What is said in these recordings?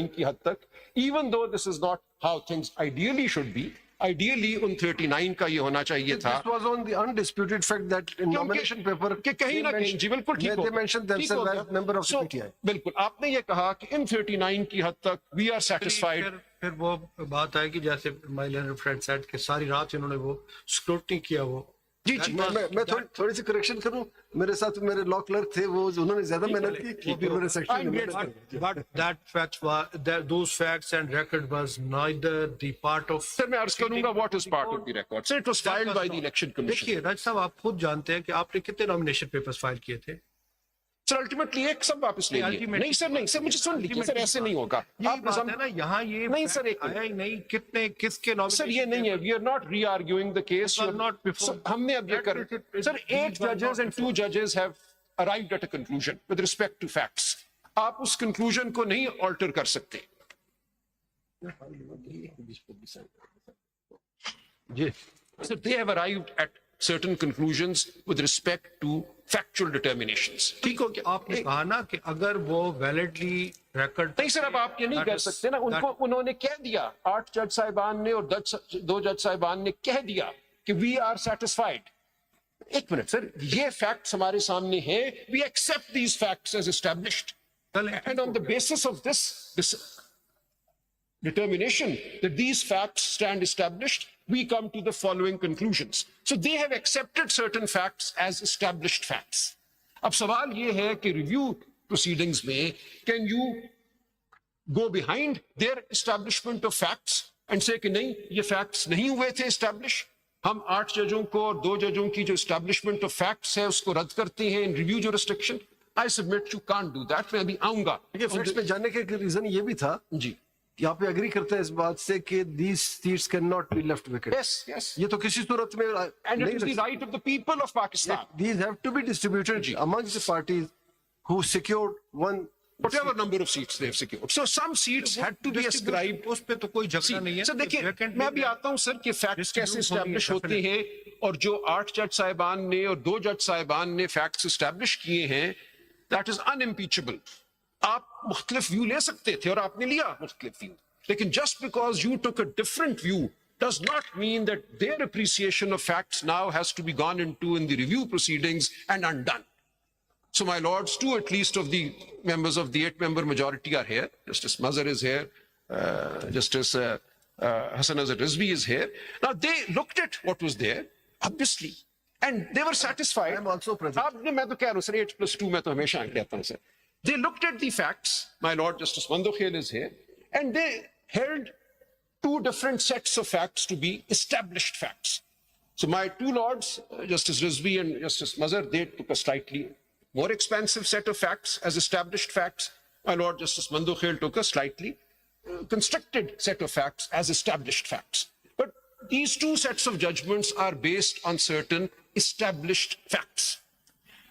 की हद तक, even though this is not how things ideally should be. Ideally उन 39 का ये होना चाहिए था. This was on the undisputed fact that in nomination paper कि कहीं ना कहीं जी बिल्कुल ठीक हो they mentioned themselves as member of the PTI. बिल्कुल आपने ये कहा कि इन 39 की हद तक we are satisfied. फिर वो बात है कि जैसे my learned friend said कि सारी रात इन्होंने वो स्क्रूटनी किया वो. जी जी मैं थोड़ी सी करेक्शन करूं. मेरे साथ मेरे लॉ क्लर्क थे, वो उन्होंने ज्यादा मेहनत की. उन्होंने section but that facts were those facts and record was neither the part of. Sir मैं अर्ज करूंगा what is part of the record. Sir, it was filed by the election commission. देखिए राज साहब, आप खुद जानते हैं कि आपने कितने नॉमिनेशन पेपर्स फाइल किए थे. सर अल्टीमेटली एक सब वापस ले लिए. नहीं सर मुझे सुन लीजिए सर, ऐसे नहीं होगा. आप है ना यहाँ ये नहीं सर आया ही नहीं कितने किसके नॉमिनेशन. सर ये नहीं है. वी आर नॉट री आर्ग्यूइंग द केस. हमने अब ये कर सर 8 जजेस एंड 2 जजेस have arrived at a conclusion with respect to facts. आप उस कंक्लूजन को नहीं ऑल्टर कर सकते. जी sir they have arrived at certain conclusions with respect to factual determinations. ठीक हो क्या? आपने कहा ना कि अगर वो वैलिडली रिकॉर्ड. नहीं सर अब आप ये नहीं कर सकते ना. उन्होंने कह दिया, 8 जज साहिबान ने और 2 जज साहिबान ने कह दिया कि वी आर सेटिस्फाइड. एक मिनट सर, ये फैक्ट्स हमारे सामने हैं. We accept these facts as established and on the basis of this determination that these facts stand established, we come to the following conclusions. So they have accepted certain facts as established facts. अब सवाल ये है कि review proceedings में can you go behind their establishment of facts and say कि नहीं ये facts नहीं हुए थे establish. हम 8 जजों को और 2 जजों की जो establishment of facts है उसको रद्द करते हैं in review jurisdiction. I submit you can't do that. मैं अभी आऊंगा. ये facts पे जाने के रीजन ये भी था जी, यहाँ पे एग्री करते हैं इस बात से कि these seats cannot be left vacant. yes. ये तो किसी सूरत में And it is the right of the people of Pakistan. These have to be distributed amongst the parties who secured whatever number of seats they have secured. So some seats had to be ascribed. उस पे तो कोई झगड़ा नहीं है. Sir देखिए मैं अभी आता हूँ सर कि फैक्ट्स कैसे एस्टैब्लिश होते हैं. और जो 8 जज साहिबान ने और 2 जज साहिबान ने फैक्ट्स एस्टैब्लिश किए हैं, दैट इज अनइम्पीचेबल. आप मुख्तलिफ व्यू ले सकते थे और आपने लिया मुख्तलिफ व्यू, लेकिन just because you took a different view does not mean that their appreciation of facts now has to be gone into in the review proceedings and undone. So my lords, 2 at least of the members of the 8-member majority are here. Justice Mazhar is here. Justice Hassan Azhar Rizvi is here. Now they looked at what was there, obviously, and they were satisfied. I am also present. मैं तो कह रहा हूँ sir 8+2 मैं तो हमेशा कहता हूँ sir. They looked at the facts. My Lord Justice Mandokhel is here, and they held 2 different sets of facts to be established facts. So my 2 lords, Justice Rizvi and Justice Mazhar, they took a slightly more expansive set of facts as established facts. My Lord Justice Mandokhel took a slightly constricted set of facts as established facts. But these 2 sets of judgments are based on certain established facts.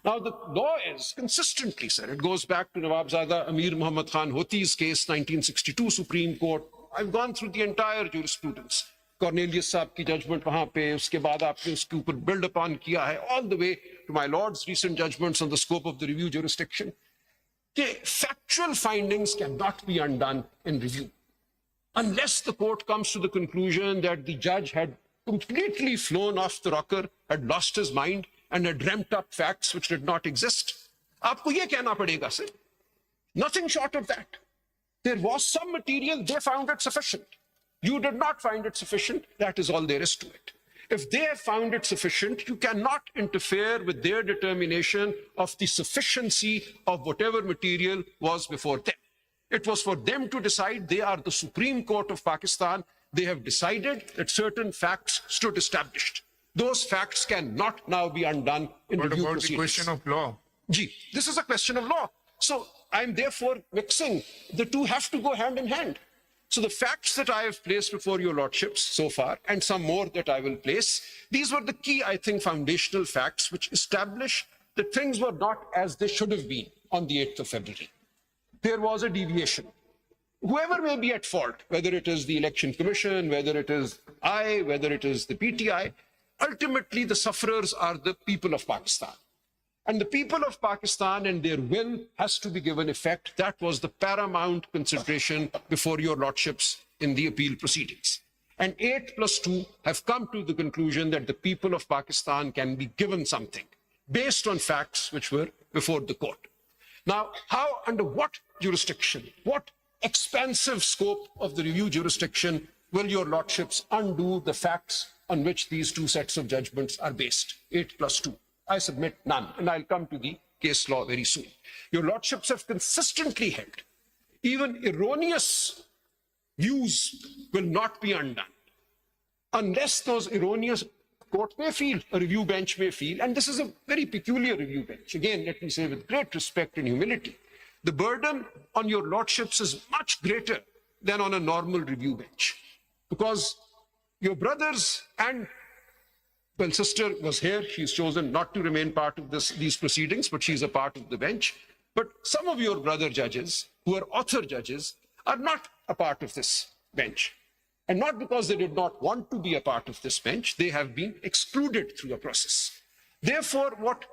Now the law is consistently, sir, it goes back to Nawabzada Amir Muhammad Khan Hoti's case, 1962 Supreme Court. I've gone through the entire jurisprudence. Cornelius साहब की judgment वहाँ पे, उसके बाद आपने उसके ऊपर build upon किया है, all the way to my lord's recent judgments on the scope of the review jurisdiction. The factual findings cannot be undone in review unless the court comes to the conclusion that the judge had completely flown off the rocker, had lost his mind, and had dreamt up facts which did not exist. आपको ये कहना पड़ेगा sir. Nothing short of that. There was some material, they found it sufficient. You did not find it sufficient, that is all there is to it. If they have found it sufficient, you cannot interfere with their determination of the sufficiency of whatever material was before them. It was for them to decide. They are the Supreme Court of Pakistan. They have decided that certain facts stood established. Those facts cannot now be undone in What review about proceedings. the question of law? Gee, this is a question of law. So I'm therefore mixing. The 2 have to go hand in hand. So the facts that I have placed before your lordships so far, and some more that I will place, these were the key, I think, foundational facts which establish that things were not as they should have been on the 8th of February. There was a deviation. Whoever may be at fault, whether it is the Election Commission, whether it is I, whether it is the PTI, ultimately the sufferers are the people of Pakistan. And the people of Pakistan and their will has to be given effect. That was the paramount consideration before your lordships in the appeal proceedings. And 8+2 have come to the conclusion that the people of Pakistan can be given something based on facts which were before the court. Now, how, under what jurisdiction, what expansive scope of the review jurisdiction will your lordships undo the facts on which these two sets of judgments are based? 8+2. I submit none, and I'll come to the case law very soon. Your lordships have consistently held, even erroneous views will not be undone unless those erroneous court may feel, a review bench may feel, and this is a very peculiar review bench. Again, let me say with great respect and humility, the burden on your lordships is much greater than on a normal review bench, because your brothers and, well, sister was here. She's chosen not to remain part of these proceedings, but she's a part of the bench. But some of your brother judges, who are author judges, are not a part of this bench. And not because they did not want to be a part of this bench, they have been excluded through a process. Therefore, what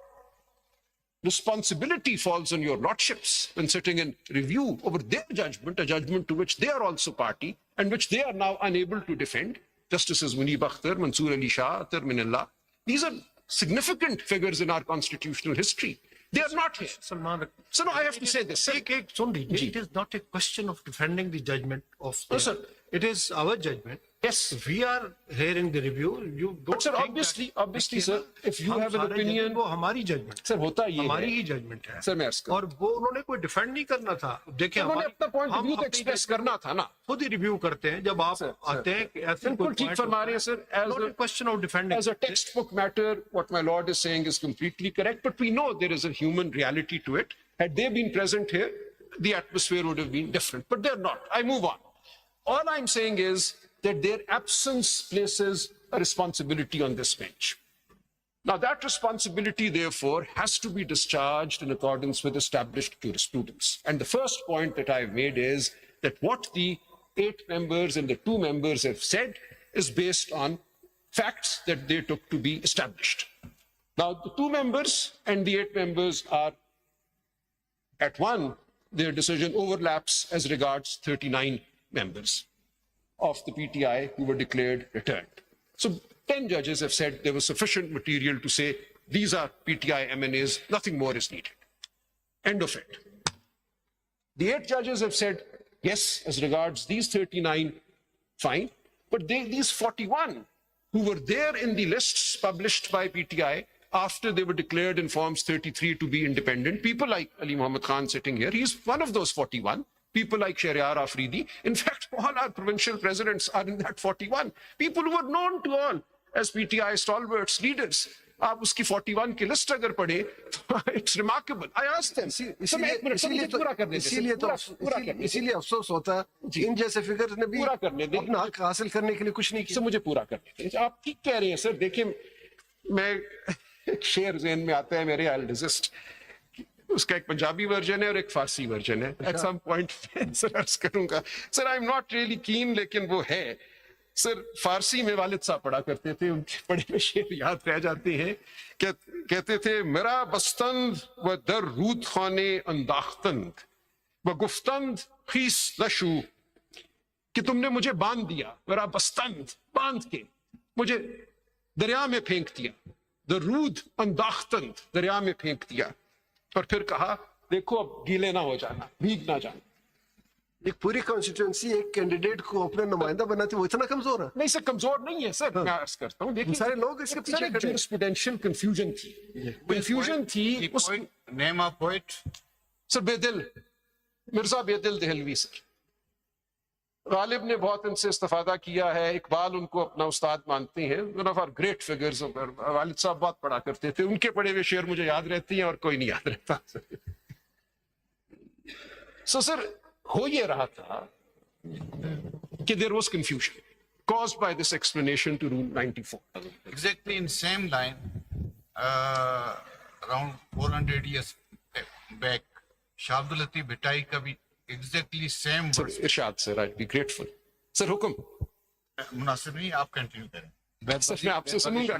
responsibility falls on your lordships when sitting in review over their judgment, a judgment to which they are also party and which they are now unable to defend? Justices Munib Akhtar, Mansoor Ali Shah, Atar Minallah. These are significant figures in our constitutional history. They are not here. Salman, So no, I have to say this. it is not a question of defending the judgment of No, sir. it is our judgment. Yes. If we are hearing the review, you don't But sir, think obviously, sir, if you हम have an सारे opinion, judgment, वो हमारी judgement sir होता ये हमारी है, ही judgement है sir मैं अर्ज करूं। और वो उन्होंने कोई डिफेंड नहीं करना था। देखिए उन्होंने अपना पॉइंट हम व्यू तो अपनी एक्सप्रेस judgment करना था ना। खुद ही रिव्यू करते हैं जब आप आते हैं कि ऐसे बिल्कुल ठीक फरमा रहे हैं sir. Not a question of defending As a textbook matter, what my lord is saying is completely correct, but we know there is a human reality to it. Had they been present here, the atmosphere would have been different, but they're not. I move on. All I'm saying is that their absence places a responsibility on this bench. Now, that responsibility, therefore, has to be discharged in accordance with established jurisprudence. And the first point that I've made is that what the 8 members and the 2 members have said is based on facts that they took to be established. Now, the 2 members and the 8 members are at one. Their decision overlaps as regards 39 members of the PTI who were declared returned. So 10 judges have said there was sufficient material to say these are PTI MNAs, nothing more is needed. End of it. The 8 judges have said, yes, as regards these 39, fine, but these 41 who were there in the lists published by PTI after they were declared in Forms 33 to be independent, people like Ali Muhammad Khan sitting here, he's one of those 41. People like Shahryar Afridi. In fact, all our provincial presidents are in that 41. People who were known to all as PTI stalwarts, leaders. आप उसकी 41 की list अगर पढ़े, it's remarkable. I asked them. इसीलिए अफसोस होता है इन जैसे फिगर ने भी पूरा करने दें। अपना हक हासिल करने के लिए कुछ नहीं किया। सर मुझे पूरा करने दें। आप ठीक कह रहे हैं सर। देखिए, मैं एक शेर ज़हन में आता है मेरे, I'll resist. उसका एक पंजाबी वर्जन है और एक फारसी वर्जन है। At some point सर अर्ज करूंगा। Sir I am not really कीन, लेकिन वो है। सर फारसी में वालिद साहब पढ़ा करते थे, उनके पढ़े में शेर याद रह जाते हैं। कहते थे, मेरा बस्तंद व दर रूद खाने अंदाख्तंद व गुफ्तंद खीस लशू, कि तुमने मुझे बांध दिया, मेरा बस्तंद बांध के मुझे दरिया में फेंक दिया, दरूद अंदाख्तंद दरिया में फेंक दिया, और फिर कहा देखो अब गीले ना हो जाना, भीग ना जाना। एक पूरी कॉन्स्टिट्यूएंसी एक कैंडिडेट को अपना नुमाइंदा बनाती, वो इतना कमजोर है? नहीं सर, कमजोर नहीं है सर। मैं अर्ज करता हूँ, देखिए सारे लोग इसके पीछे खड़े हैं। जूरिस्प्रूडेंशियल कंफ्यूजन थी उस name of poet sir Bedil, Mirza Bedil Dehlvi sir. Ghalib ने बहुत इनसे इस्तेफादा किया है, इकबाल उनको अपना उस्ताद मानते हैं, one of our great figures. वालिद साहब बहुत पढ़ा करते थे, उनके पढ़े हुए शेर मुझे याद रहती हैं और कोई नहीं याद रहता। सो सर हो ये रहा था कि there was confusion caused by this explanation to Rule 94. exactly in same line around 400 years back Shah Abdul Latif Bhittai का भी exactly same Sir, words Irshad sir, I'd be grateful. Sir, हुक्म। मुनासिब नहीं, आप कंटिन्यू करें। Sir मैं आपसे सुनूंगा।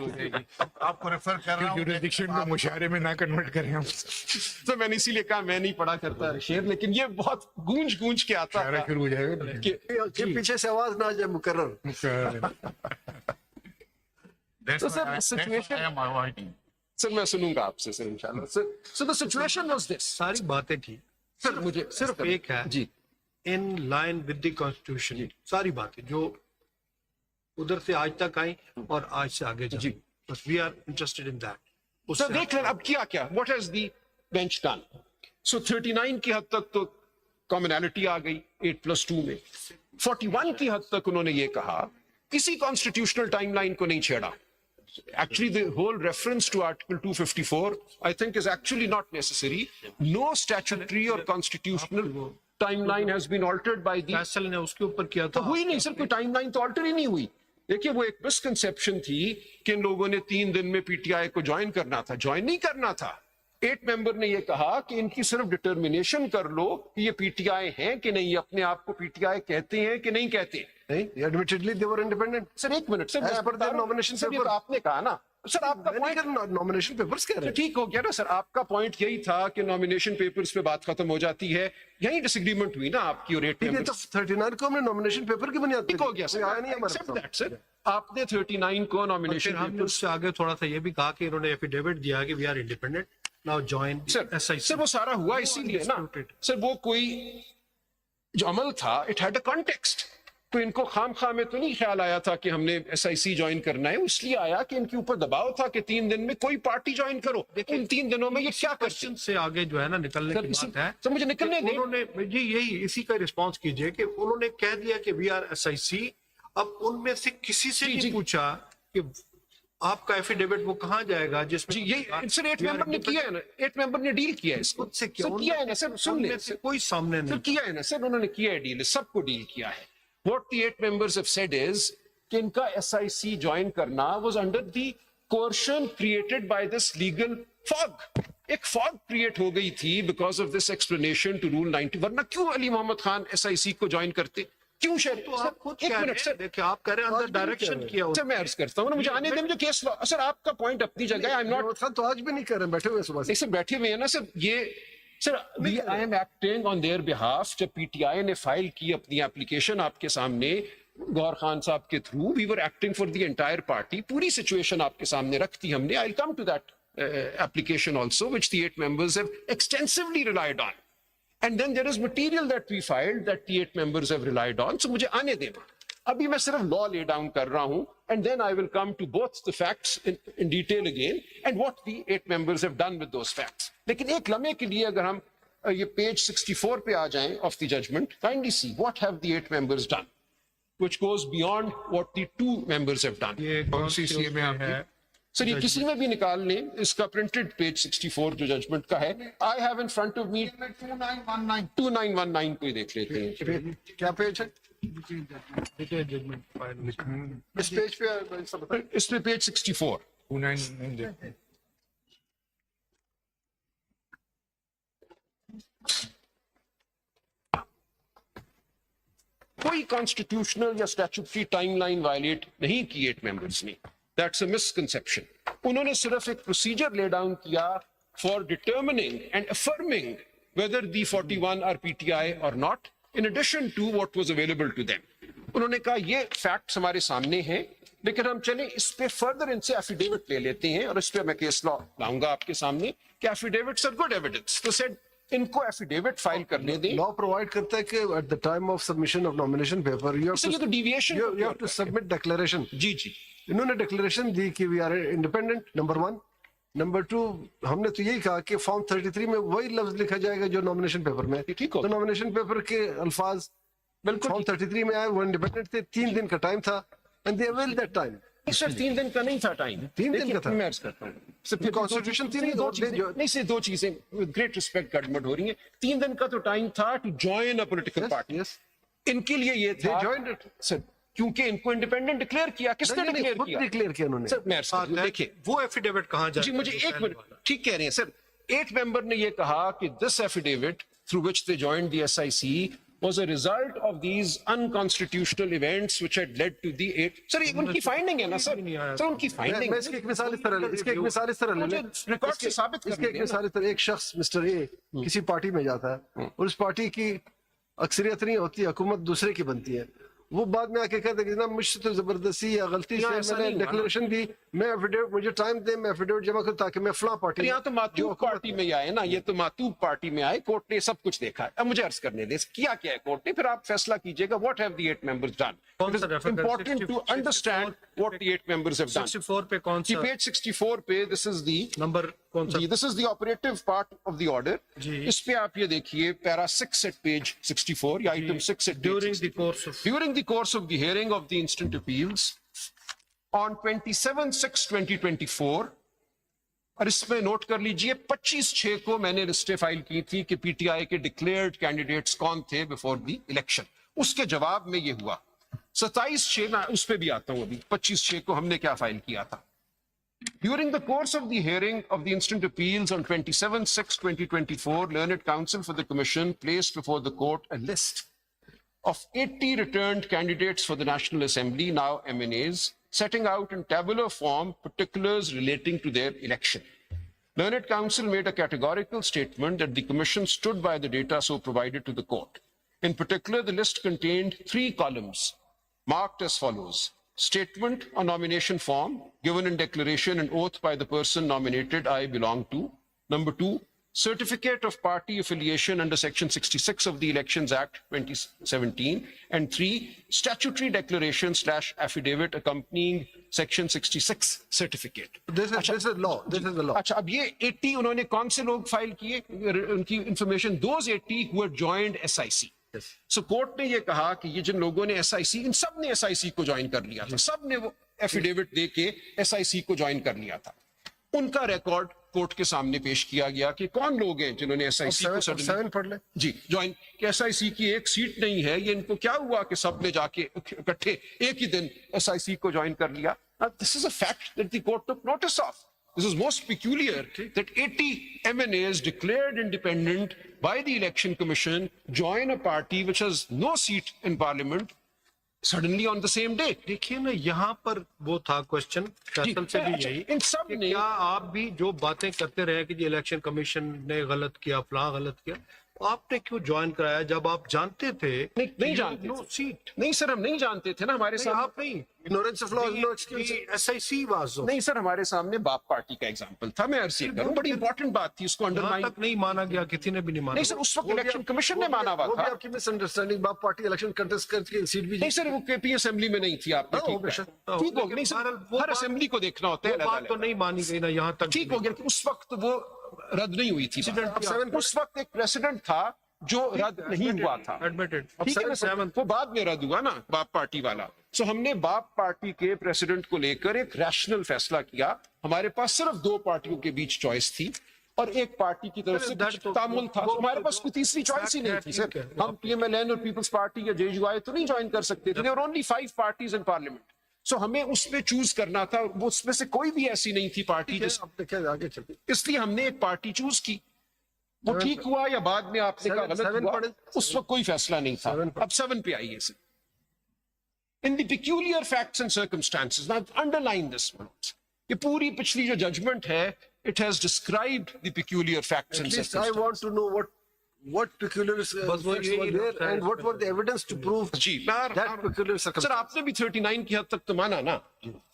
आपको रेफर कर रहा हूँ जुरिस्डिक्शन को मुशायरे में ना कन्वर्ट करें हम। तो मैंने इसीलिए कहा मैं नहीं पढ़ा करता शेर, लेकिन ये बहुत गूंज गूंज के आता मुशायरा था शुरू हो जाएगा। कि पीछे से आवाज ना आ जाए मुकर्रर। So, sir, situation- I am avoiding. Sir मैं सुनूंगा आपसे सर इंशाल्लाह। Sir the situation was this. सारी बातें ठीक, सर मुझे सिर्फ एक है जी in line with the constitution, सारी बातें जो उधर से आज तक आई और आज से आगे जी। जाए, बस we are interested in that. Sir देख लें अब किया क्या, what has the bench done. So 39 की हद तक तो कॉमनैलिटी आ गई 8+2 में। 41 की हद तक उन्होंने ये कहा किसी कॉन्स्टिट्यूशनल टाइमलाइन को नहीं छेड़ा। Actually, the whole reference to Article 254, I think, is actually not necessary. No statutory or constitutional timeline has been altered by the. Faisal ने उसके ऊपर किया तो था। हुई नहीं सर, कोई टाइमलाइन तो ऑल्टर ही नहीं हुई। देखिए वो एक मिसकंसेप्शन थी कि इन लोगों ने 3 दिन में पीटीआई को ज्वाइन करना था। ज्वाइन नहीं करना था। 8 मेंबर ने ये कहा कि इनकी सिर्फ डिटर्मिनेशन कर लो कि ये पीटीआई हैं कि नहीं, अपने आप को पीटीआई कहते हैं कि नहीं कहते। नहीं, एडमिटेडली दे वर इंडिपेंडेंट। सर एक मिनट सर, As मैं per बता their रहा हूं। nomination सर, ये paper। तो आपने कहा ना सर, आपका पॉइंट नॉमिनेशन पेपर्स कह रहे तो हैं। ठीक हो गया ना सर। आपका पॉइंट यही था कि नॉमिनेशन पेपर्स पे बात खत्म हो जाती है, यही डिसएग्रीमेंट हुई ना आपकी और 8 ठीक है, तो मेंबर्स। 39 को हमने नॉमिनेशन पेपर की बुनियाद ठीक हो गया सर, आया नहीं हमारे accept पास। that, sir. आपने 39 को फिर नॉमिनेशन हमने उससे आगे थोड़ा सा ये भी कहा कि इन्होंने एफिडेविट दिया कि we are independent now join sir SIC. Sir वो सारा हुआ इसीलिए ना सर, वो कोई जो अमल था इट हैड अ कॉन्टेक्स्ट। तो इनको खाम में तो नहीं ख्याल आया था कि हमने एसआईसी ज्वाइन करना है, इसलिए आया कि इनके ऊपर दबाव था कि 3 दिन में कोई पार्टी ज्वाइन करो। इन 3 दिनों में ये क्या करते क्वेश्चन से आगे जो है ना निकलने सर, की बात है। सर मुझे निकलने कि दें। उन्होंने जी यही इसी का रिस्पांस कीजिए कि उन्होंने कह दिया कि वी आर एसआईसी। अब उनमें से किसी से जी, नहीं जी। पूछा कि आपका एफिडेविट वो कहाँ जाएगा जिसमें जी ये सर 8 मेंबर ने किया है ना, 8 मेंबर ने डील किया है इसको। खुद से किया सर किया है ना सर, सुन ले उनमें से कोई सामने सर, नहीं। किया है ना सर, उन्होंने किया है डील, सबको डील किया है। What the 8 members have said is कि इनका SIC ज्वाइन करना was under the coercion created by this legal fog। एक fog create हो गई थी because of this explanation to Rule 90। वरना क्यों अली मोहम्मद खान SIC को ज्वाइन करते, क्यों शेर? तो आप खुद एक कह मिनट रहे हैं, सर, देखिए आप कह रहे हैं अंदर डायरेक्शन किया सर मैं अर्ज करता हूँ ना, मुझे आने दें, मुझे केस लॉ। सर आपका पॉइंट अपनी जगह है, आई एम नॉट। खान तो आज भी नहीं कर रहे, बैठे हुए सुबह से। नहीं सर बैठे हुए हैं ना सर, ये sir I am acting on their behalf. जब पीटीआई ने फाइल की अपनी एप्लीकेशन आपके सामने गौर खान साहब के through, we were acting for the entire party. पूरी सिचुएशन आपके सामने रखती हमने। I will come to that application also, which the 8 members have extensively relied on. And then there is material that we filed that the 8 members have relied on. So मुझे आने दें, अभी मैं सिर्फ लॉ ले डाउन कर रहा हूं, and then I will come to both the facts in detail again and what the 8 members have done with those facts. लेकिन एक लम्हे के लिए अगर हम ये पेज 64 पे आ जाएं of the judgment, kindly see what have the 8 members done, which goes beyond what the 2 members have done. ये कौन सी सी में आपकी? सर ये किसी में भी निकाल लें, इसका प्रिंटेड पेज 64 जो जजमेंट का है, I have in front of me 2919 को ही देख लेते हैं। क्या पेज है जजमेंट फाइल इस पेज पे? सब बताएं। इसमें पेज 64 29 देखते हैं। कोई कॉन्स्टिट्यूशनल या स्टैट्यूटरी टाइमलाइन वायलेट नहीं की 8 मेंबर्स ने। That's a misconception. उन्होंने सिर्फ एक प्रोसीजर ले डाउन किया for determining and affirming whether the 41 are PTI और नॉट, in addition to what was available to them. उन्होंने कहा ये फैक्ट्स हमारे सामने हैं, लेकिन हम चले इस पे फर्दर इनसे एफिडेविट ले लेते हैं और इस पे मैं केस लॉ लाऊंगा आपके सामने कि एफिडेविट्स आर गुड एविडेंस। तो सेड इनको एफिडेविट फाइल करने दें। लॉ प्रोवाइड करता है कि at the time of submission of nomination paper you sir ये तो deviation have to submit declaration. जी जी इन्होंने डिक्लेरेशन दी कि we are independent, number 1। Number 2, हमने तो यही कहा कि फॉर्म 33 में वही लफ्ज लिखा जाएगा जो नॉमिनेशन पेपर में। ठीक हो तो नॉमिनेशन पेपर के अल्फाज बिल्कुल फॉर्म 33 में आए, वो इंडिपेंडेंट थे। 3 दिन का टाइम था and they avail that time. Sir 3 दिन का नहीं था टाइम, 3 दिन का था। मैं अर्ज करता हूँ सर, फिर Constitution तीन दो दिन चीजें नहीं से 2 चीजें विद ग्रेट रिस्पेक्ट गड़बड़ हो रही हैं। 3 दिन का तो टाइम था to join a political party. Yes, इनके लिए ये दे था जॉइंड इट। सर क्योंकि इनको इंडिपेंडेंट डिक्लेयर किया। किसने डिक्लेयर किया? डिक्लेयर किया उन्होंने। सर मैं अर्ज करता हूं, देखिए वो एफिडेविट कहाँ जी जाएगा? मुझे एक मिनट, ठीक कह रहे हैं सर। 8 मेंबर ने ये कहा कि this affidavit through which they joined the SIC was a result of these unconstitutional events which had led to the 8. Sir, ये उनकी finding है ना सर? सर उनकी finding मैं इसकी एक मिसाल इस तरह ले लें रिकॉर्ड से साबित कर इसकी एक मिसाल इस तरह, एक शख्स मिस्टर ए किसी पार्टी में जाता है और उस पार्टी की अक्सरियत नहीं होती, हुकूमत दूसरे की बनती है, वो बाद में आके कहते हैं कि मुझसे तो जबरदस्ती या गलती से मैंने डिक्लेरेशन दी, मैं एफिडेविट, मुझे टाइम दे, मैं एफिडेविट जमा करूं ताकि मैं फलां पार्टी। यहाँ तो मातूब पार्टी में ही आए ना, ये तो मातूब पार्टी में आए, कोर्ट ने सब कुछ देखा है। अब मुझे अर्ज करने दे किया क्या है कोर्ट ने, फिर आप फैसला कीजिएगा। What have the 8 members done? कौन It सा is रेफर कर, important to 64 understand what the 8 members have done. 64 पे कौन जी सा पेज 64 पे this is the नंबर कौन सा? जी this is the operative part of the order. जी। इस पे आप ये देखिए पैरा 6 at page 64 या item 6 at page During 64. the course of During the course of the hearing of the instant appeals on 27/6/2024, और इसमें नोट कर लीजिए 25/6 को मैंने लिस्टें फाइल की थी कि पीटीआई के डिक्लेयर्ड कैंडिडेट्स कौन थे बिफोर द इलेक्शन। उसके जवाब में ये हुआ 27/6, मैं उस पे भी आता हूं अभी। 25/6 को हमने क्या फाइल किया था? During the course of the hearing of the instant appeals on 27/6/2024, Learned Counsel for the Commission placed before the court a list of 80 returned candidates for the National Assembly, now MNAs, setting out in tabular form particulars relating to their election. Learned Counsel made a categorical statement that the Commission stood by the data so provided to the court. In particular, the list contained 3 columns marked as follows: statement on nomination form given in declaration and oath by the person nominated I belong to. Number 2, certificate of party affiliation under section 66 of the Elections Act 2017. And 3, statutory declaration / affidavit accompanying section 66 certificate. This is law. This is the law. अच्छा, अब ये 80 उन्होंने कौन से लोग file किए? उनकी information, those 80 who had joined SIC. So court ने ये कहा कि ये जिन लोगों ने एसआईसी, इन सब ने एसआईसी को ज्वाइन कर लिया था, सब ने वो एफिडेविट दे के एसआईसी को ज्वाइन कर लिया था। उनका रिकॉर्ड कोर्ट के सामने पेश किया गया कि कौन लोग हैं जिन्होंने एसआईसी को सेवन पढ़ ले जी ज्वाइन। एसआईसी की एक सीट नहीं है, ये इनको क्या हुआ कि सब ने जाके इकट्ठे एक ही दिन एसआईसी को ज्वाइन कर लिया? This is a fact that the court took notice of. This is most peculiar that 80 MNAs declared independent by the Election Commission join a party which has no seat in Parliament suddenly on the same day. देखिए ना, यहाँ पर वो था question Faisal से भी अच्छा, यही इन सब कि ने क्या आप भी जो बातें करते रहे कि जी इलेक्शन कमीशन ने गलत किया, फलां गलत किया, आपने क्यों ज्वाइन कराया जब आप जानते थे? नहीं जानते नो सीट। नहीं सर, हम नहीं जानते थे ना, हमारे सामने आप नहीं, ignorance of law is no excuse. SIC was नहीं सर, हमारे सामने बाप पार्टी का एग्जांपल था। मैं अर्ज करूं, बड़ी इंपॉर्टेंट बात थी, उसको यहाँ अंडरलाइन तक नहीं माना गया, किसी ने भी नहीं माना। नहीं सर, उस वक्त इलेक्शन कमीशन ने माना हुआ वो भी था। आपकी मिसअंडरस्टैंडिंग, बाप पार्टी इलेक्शन कंटेस्ट करके सीट भी नहीं सर, वो केपी असेंबली में नहीं थी, आपने हाँ, ठीक बेशक। कहा। ठीक हो गया। नहीं सर, हर असेंबली को देखना होता है, वो बात तो नहीं मानी गई ना यहाँ तक। ठीक हो गया कि उस वक्त वो रद्द नहीं हुई थी। उस वक्त एक प्रेसिडेंट था जो रद्द नहीं हुआ था। एडमिटेड। ठीक है ना सर, वो बाद में रद्द हुआ ना, बाप पार्टी वाला। सो हमने बाप पार्टी के प्रेसिडेंट को लेकर एक रैशनल फैसला किया। हमारे पास सिर्फ 2 पार्टियों के बीच चॉइस थी और एक पार्टी की तरफ से कुछ तामुल था। हमारे पास कोई तीसरी चॉइस ही नहीं थी सर। हम PMLN और पीपल्स पार्टी या JUI तो नहीं ज्वाइन कर सकते थे। There were only 5 parties in parliament. So हमें उसमें चूज करना था, वो उसमें से कोई भी ऐसी नहीं थी पार्टी जिस, आगे चलते। इसलिए हमने एक पार्टी चूज की। वो ठीक हुआ या बाद में आपने कहा गलत हुआ, उस वक्त कोई फैसला नहीं था। अब 7 पे आइए sir. In the peculiar facts and circumstances, now underline this one, ये पूरी पिछली जो जजमेंट है, it has described the peculiar facts and At least I circumstances. want to know what peculiar facts were there and what were the evidence to prove जी, that peculiar sir circumstance. आपने भी 39 की हद तक तो माना ना।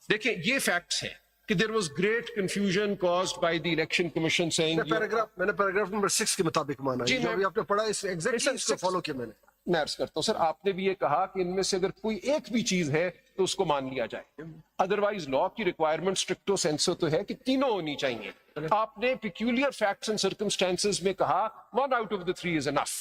देखिए ये फैक्ट्स है कि there was great confusion caused by the election commission saying मैंने पैराग्राफ नंबर 6 के मुताबिक माना जी, है, जो मैं- अभी आपने पढ़ा इस एग्जैक्टली सर, इसको 6 फॉलो किया मैंने। मैं अर्ज करता हूं सर, आपने भी ये कहा कि इनमें से अगर कोई एक भी चीज है तो उसको मान लिया जाए, अदरवाइज लॉ की रिक्वायरमेंट स्ट्रिक्टो सेंसो तो है कि तीनों होनी चाहिए। आपने peculiar facts and circumstances में कहा 1 out of the 3 is enough,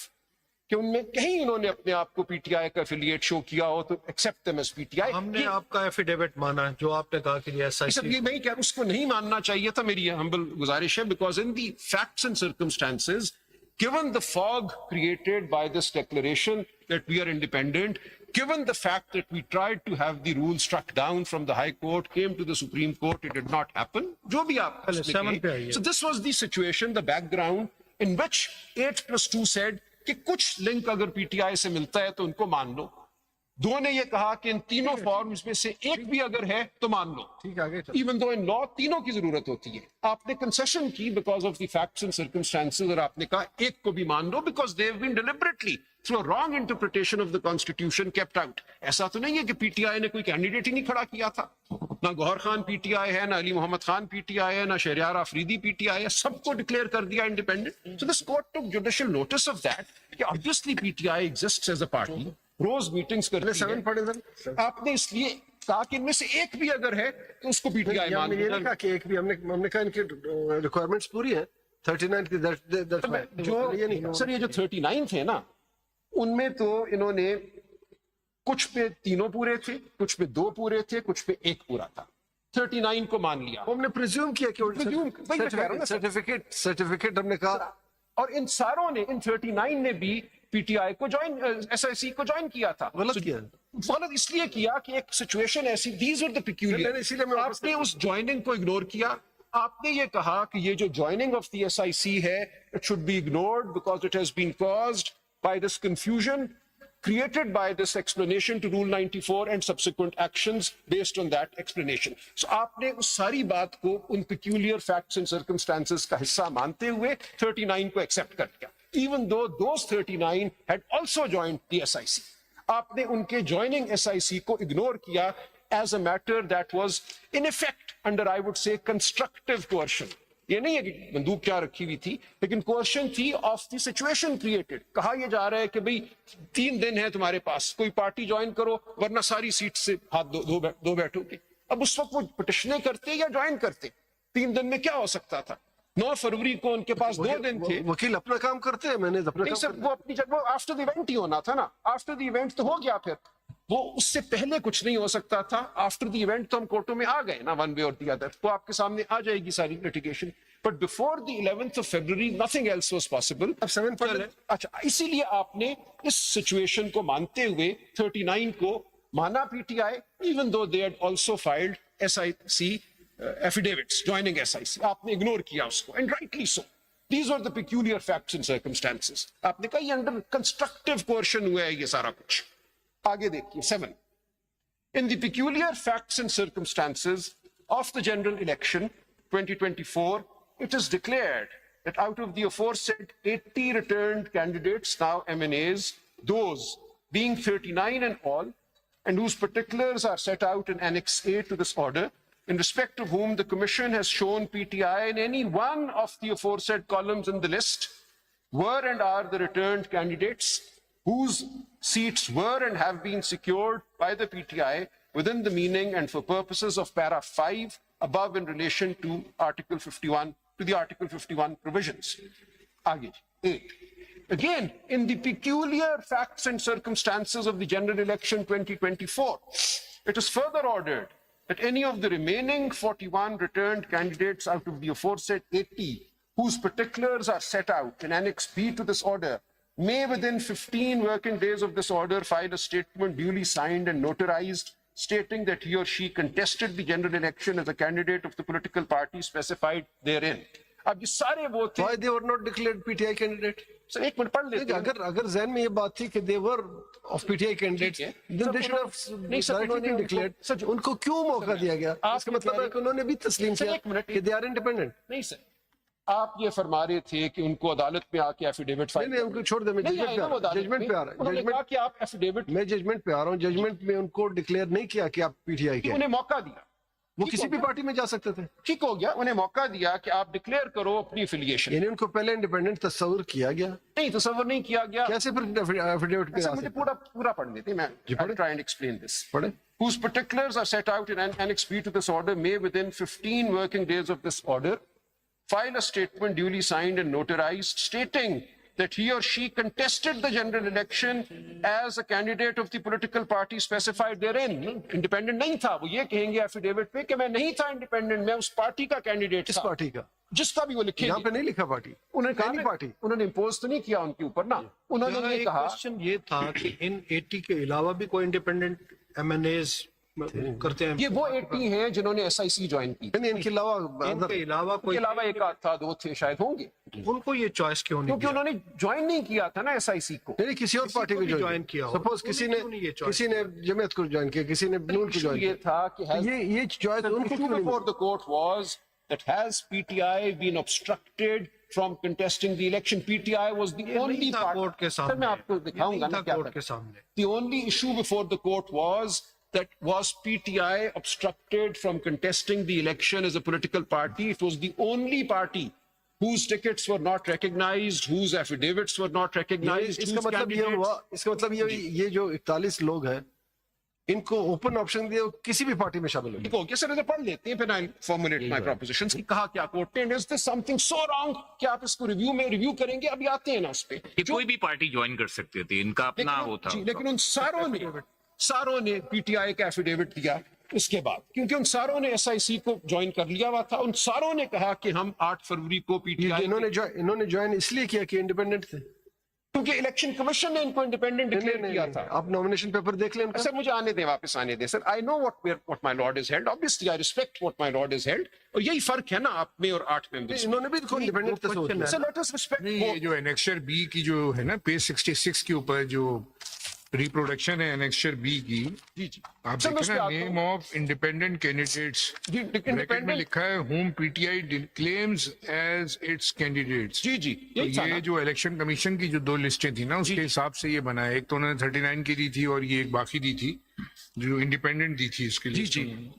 कि उनमें कहीं इन्होंने अपने आप को पीटीआई का एफिलिएट शो किया हो तो एक्सेप्ट देम एज पीटीआई। हमने आपका एफिडेविट माना जो आपने कहा कि सब SIC ये मैं ही कह रहा हूं, उसको नहीं मानना चाहिए था। मेरी हम्बल गुजारिश है, because in the facts and circumstances, given the fog created by this declaration that we are independent, given the fact that we tried to have the rule struck down from the High Court, came to the Supreme Court, it did not happen. जो भी आप पहले 7 पे आइए। So this was the situation, the background in which 8+2 said कि कुछ link अगर PTI से मिलता है तो उनको मान लो। दो ने ये कहा कि इन तीनों फॉर्म्स में से एक भी अगर है तो मान लो। ठीक है, आगे चलो। इवन दो इन लॉ तीनों की जरूरत होती है। आपने कंसेशन की because of the facts and circumstances, और आपने कहा एक को भी मान लो because they have been deliberately through a wrong interpretation of the constitution kept out. ऐसा तो नहीं है कि पीटीआई ने कोई कैंडिडेट ही नहीं खड़ा किया था। ना गौहर खान पीटीआई है, ना अली मोहम्मद खान पीटीआई है, ना शहरयार आफरीदी पीटीआई है, सबको डिक्लेयर कर दिया independent. So this court took judicial notice of that कि obviously PTI exists as a party, रोज मीटिंग्स करती सेवन है। पढ़े सर। आपने इसलिए कहा कि इनमें से एक भी अगर है तो उसको पीटीआई मान हमने ये लो। नहीं कहा कि एक भी, हमने कहा इनकी रिक्वायरमेंट्स पूरी है 39 की, that's why। ये नहीं कहा। सर ये जो 39 थे ना, उनमें तो इन्होंने कुछ पे तीनों पूरे थे, कुछ पे दो पूरे थे, कुछ पे एक पूरा था। 39 को मान लिया। हमने प्रिज्यूम किया कि Presume, वही मैं कह रहा हूं ना सर। सर्टिफिकेट हमने कहा, और इन सारों ने, इन 39 ने भी पीटीआई को ज्वाइन, एसआईसी को ज्वाइन किया था। गलत किया। गलत इसलिए किया कि एक सिचुएशन ऐसी, दीज आर द नहीं, इसीलिए मैं वापस आपने उस ज्वाइनिंग को इग्नोर किया। आपने ये कहा कि ये जो ज्वाइनिंग ऑफ द एसआईसी है, it should be ignored because it has been caused by this confusion created by this explanation to Rule 94 and subsequent actions based on that explanation. So आपने उस सारी बात को उन peculiar facts and circumstances का हिस्सा मानते हुए 39 को accept कर दिया, even though those 39 had also joined the SIC. आपने उनके joining SIC को ignore किया as a matter that was in effect under, I would say, constructive coercion. ये नहीं है कि बंदूक क्या रखी हुई थी, लेकिन क्वेश्चन थी ऑफ द सिचुएशन क्रिएटेड। कहा यह जा रहा है कि भाई 3 दिन है तुम्हारे पास, कोई पार्टी ज्वाइन करो वरना सारी सीट से हाथ दो बैठोगे। अब उस वक्त वो पिटिशनें करते या ज्वाइन करते? 3 दिन में क्या हो सकता था? 9 फरवरी को उनके पास 2 दिन थे। वकील अपना काम करते हैं, मैंने अपना नहीं काम सर, वो अपनी जगह, वो आफ्टर द इवेंट ही होना था ना। आफ्टर द इवेंट तो हो गया, फिर वो उससे पहले कुछ नहीं हो सकता था। आफ्टर द इवेंट तो हम कोर्टों में आ गए ना, वन वे और द अदर, तो आपके सामने आ जाएगी सारी litigation. But before the 11th of February nothing else was possible. अब 7 पढ़ लें। अच्छा, इसीलिए आपने इस सिचुएशन को मानते हुए 39 को माना PTI, even though they had also filed SIC affidavits joining SIC. आपने इग्नोर किया उसको, and rightly so. These are the peculiar facts and circumstances. आपने कहा ये अंडर कंस्ट्रक्टिव कोर्शन हुआ है ये सारा कुछ। आगे देखिए 7. In the peculiar facts and circumstances of the general election 2024, it is declared that out of the aforesaid 80 returned candidates, now MNAs, those being 39 in all, and whose particulars are set out in Annex A to this order, in respect of whom the Commission has shown PTI in any one of the aforesaid columns in the list, were and are the returned candidates whose seats were and have been secured by the PTI within the meaning and for purposes of para 5 above in relation to Article 51, to the Article 51 provisions. Agage, 8. Again, in the peculiar facts and circumstances of the general election 2024, it is further ordered that any of the remaining 41 returned candidates out of the aforesaid 80, whose particulars are set out in Annex B to this order, may within 15 working days of this order file a statement duly signed and notarized stating that he or she contested the general election as a candidate of the political party specified therein. अब ये सारे वो थे। Why they were not declared PTI candidate? Sir एक minute पढ़ लेते हैं। अगर जहन में ये बात थी कि they were of PTI candidates, then they should have नहीं sir, directly been declared. Sir, उनको क्यों मौका दिया गया? इसका मतलब है कि उन्होंने भी तस्लीम सर, एक किया मिनट। कि they are independent. नहीं सर, आप ये फरमा रहे थे कि उनको अदालत में आके एफिडेविट फाइल, नहीं, उनको छोड़ दे, मैं जजमेंट पे आ रहा हूं। जजमेंट पे आ रहा हूं। उन्होंने कहा कि आप एफिडेविट, मैं जजमेंट पे आ रहा हूँ। जजमेंट में उनको डिक्लेयर नहीं किया कि आप पीटीआई के, उन्हें मौका दिया। वो किसी भी पार्टी में जा सकते थे। ठीक हो गया, उन्हें मौका दिया कि आप डिक्लेयर करो अपनी एफिलिएशन। यानी उनको पहले इंडिपेंडेंट तस्वुर किया गया, नहीं, तस्वर नहीं किया गया। कैसे फिर एफिडेविट पे सर आ मुझे सकते? पूरा पढ़ लेते मैं, I'll try and explain this. पढ़े। Whose particulars are set out in Annex B to this order may within 15 working days of this order file a statement duly signed and notarized stating that he or she contested the general election as a candidate of the political party specified therein. Independent नहीं था, वो ये कहेंगे affidavit पे कि मैं नहीं था इंडिपेंडेंट, मैं उस पार्टी का कैंडिडेट किस था, पार्टी का? जिसका भी वो लिखेंगे। यहाँ पे नहीं लिखा पार्टी, उन्होंने कहा नहीं पार्टी। उन्होंने इम्पोज तो नहीं किया उनके ऊपर ना। उन्होंने यहाँ ये एक कहा, क्वेश्चन ये था कि इन 80 के अलावा भी कोई इंडिपेंडेंट एमएनएज करते हैं। ये वो 80 हैं जिन्होंने SIC ज्वाइन की। नहीं, इनके अलावा इनके अलावा इसके कोई अलावा एक आध था, दो थे शायद होंगे, उनको ये चॉइस क्यों नहीं क्योंकि दिया? उन्होंने ज्वाइन नहीं किया था ना SIC को। नहीं किसी और पार्टी को को भी ज्वाइन ज्वाइन किया हो। सपोज किसी ने उन्होंने क्यों नहीं ये choice किसी ने जमीयत को ज्वाइन किया, किसी ने नून को Issue ज्वाइन ये किया, था कि तो ये चॉइस the उनको issue क्यों नहीं before the court was that has PTI been obstructed from contesting the election? PTI was the ये only नहीं था party. कोर्ट के सर सामने, मैं आपको ये दिखाऊंगा नहीं ना था क्या कोर्ट था। के सामने। The only issue before the court was that was PTI obstructed from contesting the election as a political party? It was the only party whose tickets were not recognized, whose affidavits were not recognized. इसका whose मतलब ये candidates- हुआ, इसका मतलब ये जो 41 लोग हैं इनको ओपन ऑप्शन दिया, वो किसी भी पार्टी में शामिल हो। ओके सर, इसे पढ़ लेते हैं, फिर आई फॉर्मुलेट माय प्रोपोजिशंस कि कहा क्या कोर्ट ने, is this something so wrong कि आप इसको रिव्यू करेंगे? अभी आते हैं ना उस पे। कि कोई भी पार्टी ज्वाइन कर सकती थी, इनका अपना वो था। लेकिन उन सारों ने पीटीआई का एफिडेविट दिया उसके बाद, क्योंकि उन सारों ने SIC को ज्वाइन कर लिया हुआ था। उन सारों ने कहा कि हम 8 फरवरी को पीटीआई, इन्होंने ज्वाइन इसलिए किया कि इंडिपेंडेंट थे। क्योंकि इलेक्शन कमिशन ने इनको इंडिपेंडेंट डिक्लेयर किया था। आप नॉमिनेशन पेपर देख लें इनका। सर मुझे आने दें, वापस आने दें sir. I know what my Lord is held, obviously I respect what my Lord is held, और यही फर्क है ना आप में और 8 मेंबर्स में। इन्होंने भी तो इंडिपेंडेंट थे। Sir let us respect. नहीं, ये जो एनेक्सचर बी की जो है ना पेज 66 के ऊपर जो रिप्रोडक्शन है एनेक्सचर बी की, जी जी आप सर, मैं देखें उस पे ना, आता हूं। नेम ऑफ इंडिपेंडेंट कैंडिडेट्स जी, ब्रैकेट में independent- लिखा है whom PTI claims as its candidates। जी जी तो यही था ये ना। जो इलेक्शन कमीशन की जो 2 लिस्टें थी ना, उसके हिसाब से ये बना है। एक तो उन्होंने 39 की दी थी और ये एक बाकी दी थी जो इंडिपेंडेंट दी थी इसके लिए। जी।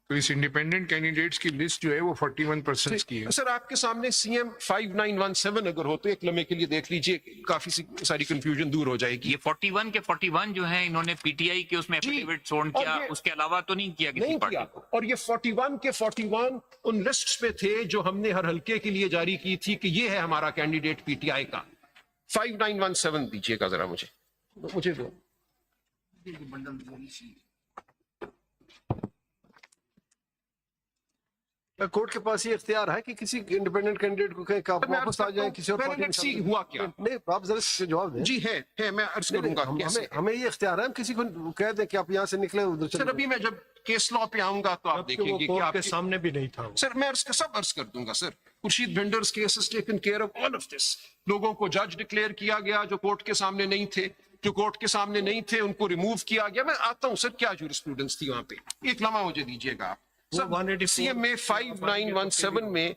तो इस इंडिपेंडेंट कैंडिडेट्स की लिस्ट जो है वो 41% की है। सर आपके सामने CM 5917 अगर हो तो एक लम्हे के लिए देख लीजिए, काफी सारी कंफ्यूजन दूर हो जाएगी। ये 41 के 41 जो है, इन्होंने पीटीआई के उसमें एफिडेविट सोन और किया, ये- उसके अलावा तो नहीं किया किसी नहीं पार्टी किया। को। और ये 41 के 41 उन लिस्ट्स पे थे जो हमने हर हल्के के लिए जारी की थी कि ये है हमारा कैंडिडेट PTI का। 5917 दीजिएगा जरा मुझे दो। कोर्ट के पास ये इख्तियार है कि किसी इंडिपेंडेंट कैंडिडेट को कहें कि आप मैं वापस आ जाएं किसी और पहले पार्टी में let's see शामिल हुआ हो। क्या। नहीं, आप जरा इसका जवाब दें। जी है मैं अर्ज नहीं, करूंगा हम- कैसे। हमें ये इख्तियार है, हम किसी को कह दें कि आप यहाँ से निकले उधर सर चले अभी मैं जब केस लॉ पे आऊंगा तो आप जबकि देखेंगे वो कि कोर्ट के आपकी- सामने भी नहीं था वो। सर मैं उसका सब अर्ज कर दूंगा sir. Khurshid Bhinder's case is taken care of all of this. लोगों को जज डिक्लेयर किया गया जो कोर्ट के सामने नहीं थे, जो कोर्ट के सामने नहीं थे उनको रिमूव किया गया। मैं आता हूं सर क्या जूरिस्प्रूडेंस थी वहां पे, एक लम्हा मुझे दीजिएगा आप। वो 184 CM में 5917 में